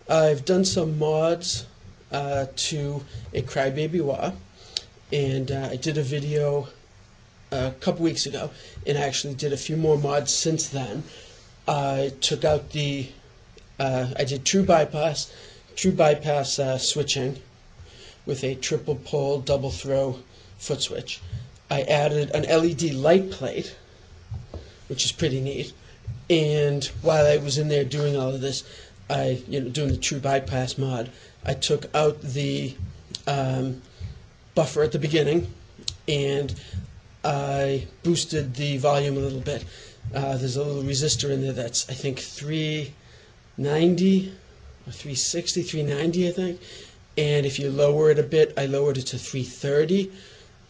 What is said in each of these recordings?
I've done some mods to a Crybaby wah, and I did a video a couple weeks ago, and I actually did a few more mods since then. I took out the, I did true bypass switching with a triple pole double throw foot switch. I added an LED light plate, which is pretty neat. And while I was in there doing all of this, doing the true bypass mod, I took out the buffer at the beginning, and I boosted the volume a little bit. There's a little resistor in there that's, I think, 390 or 360, 390, I think. And if you lower it a bit, I lowered it to 330,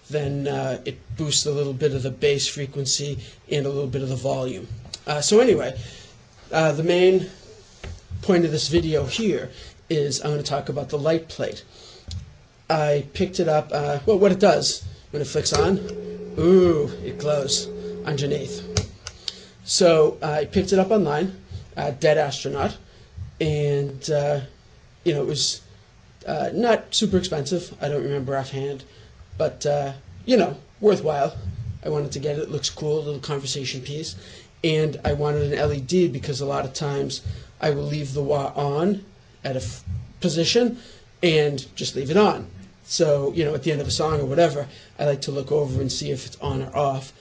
then it boosts a little bit of the bass frequency and a little bit of the volume. So anyway, the main point of this video here is I'm going to talk about the light plate. I picked it up, well, what it does when it flicks on, ooh, it glows underneath. So I picked it up online, Dead Astronaut, and it was not super expensive. I don't remember offhand, but worthwhile. I wanted to get it. It looks cool, a little conversation piece. And I wanted an LED because a lot of times I will leave the wah on at a position and just leave it on. So, at the end of a song or whatever, I like to look over and see if it's on or off.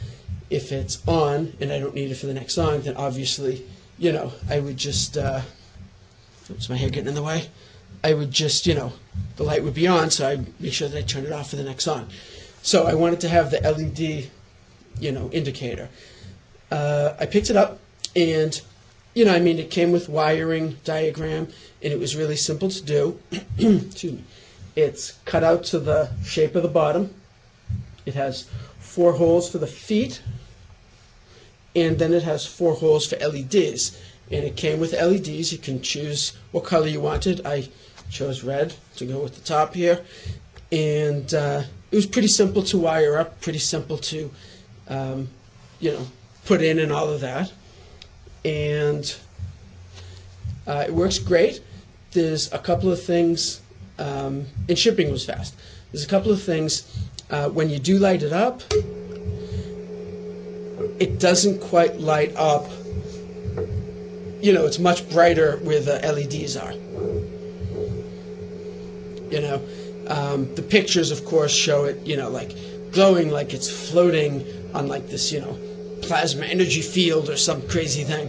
If it's on and I don't need it for the next song, then obviously, I would just, oops, my hair getting in the way. I would just, the light would be on, so I'd make sure that I turn it off for the next song. So I wanted to have the LED, indicator. I picked it up, and, it came with wiring diagram, and it was really simple to do. Excuse me. It's cut out to the shape of the bottom. It has 4 holes for the feet, and then it has 4 holes for LEDs. And it came with LEDs. You can choose what color you wanted. I chose red to go with the top here. And it was pretty simple to wire up, pretty simple to, put in and all of that. And it works great. There's a couple of things, and shipping was fast. There's a couple of things, when you do light it up, it doesn't quite light up. It's much brighter where the LEDs are. The pictures, of course, show it, like glowing like it's floating on like this, plasma energy field or some crazy thing.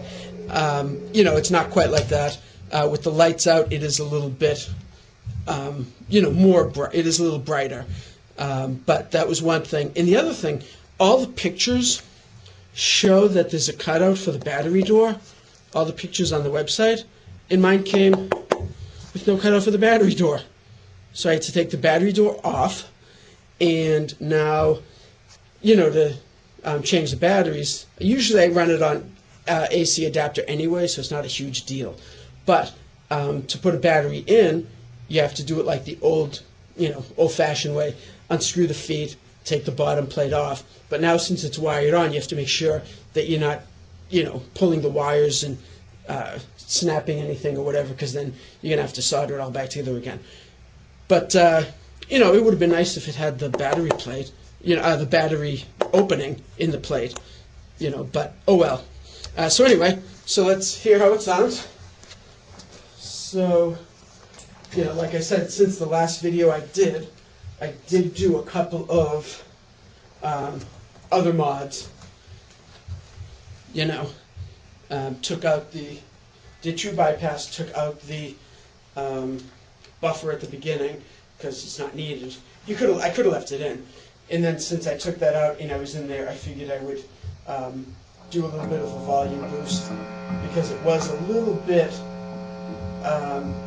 It's not quite like that. With the lights out, it is a little bit, it is a little brighter. But that was one thing. And the other thing, all the pictures show that there's a cutout for the battery door. All the pictures on the website, and mine came with no cutout for the battery door. So I had to take the battery door off, and now, to change the batteries, usually I run it on AC adapter anyway, so it's not a huge deal. But to put a battery in, you have to do it like the old-fashioned way. Unscrew the feet, take the bottom plate off. But now, since it's wired on, you have to make sure that you're not pulling the wires and snapping anything or whatever, because then you're going to have to solder it all back together again. But, it would have been nice if it had the battery plate, the battery opening in the plate, but oh well. So anyway, so let's hear how it sounds. So, like I said, since the last video I did do a couple of other mods. Took out did true bypass, took out the buffer at the beginning because it's not needed. I could have left it in, and then since I took that out and I was in there, I figured I would do a little bit of a volume boost because it was a little bit,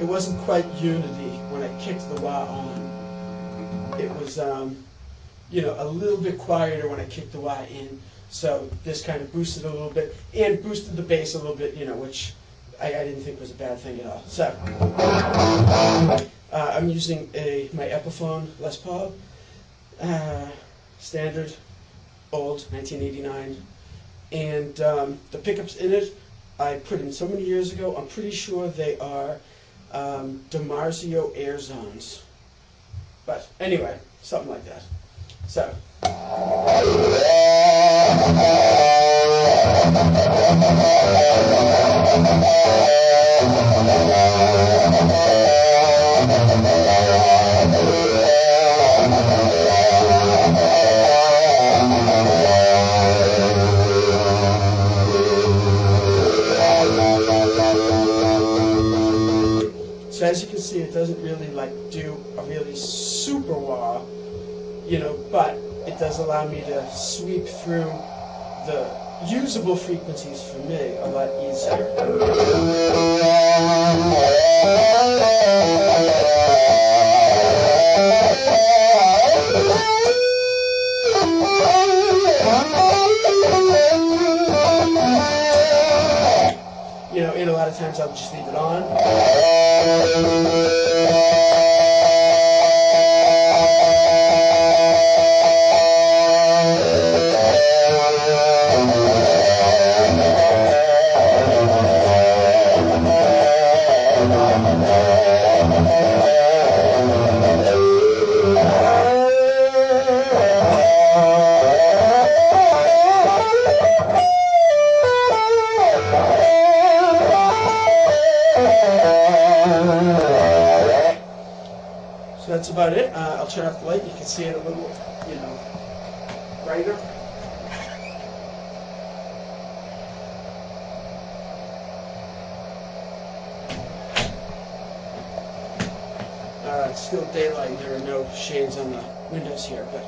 it wasn't quite unity when I kicked the wah on. It was a little bit quieter when I kicked the wah in. So this kind of boosted a little bit and boosted the bass a little bit, which I didn't think was a bad thing at all. So I'm using my Epiphone Les Paul, standard, old, 1989, and the pickups in it I put in so many years ago. I'm pretty sure they are DiMarzio air zones. But anyway, something like that. So. So as you can see, it doesn't really like do a really super wah, you know, but it does allow me to sweep through the usable frequencies for me a lot easier. You know, and a lot of times I'll just leave it on. So that's about it. I'll turn off the light. You can see it a little, you know, brighter. It's still daylight. There are no shades on the windows here, but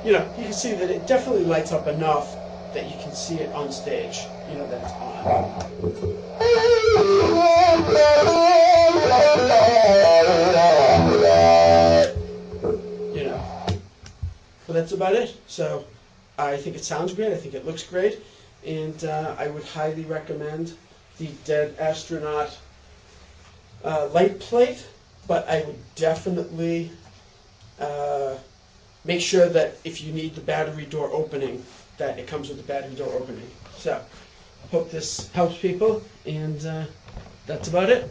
you know, you can see that it definitely lights up enough that you can see it on stage. You know that it's on. You know, but that's about it. So I think it sounds great. I think it looks great, and I would highly recommend the Dead Astronaut light plate. But I would definitely make sure that if you need the battery door opening, that it comes with the battery door opening. So, hope this helps people, and that's about it.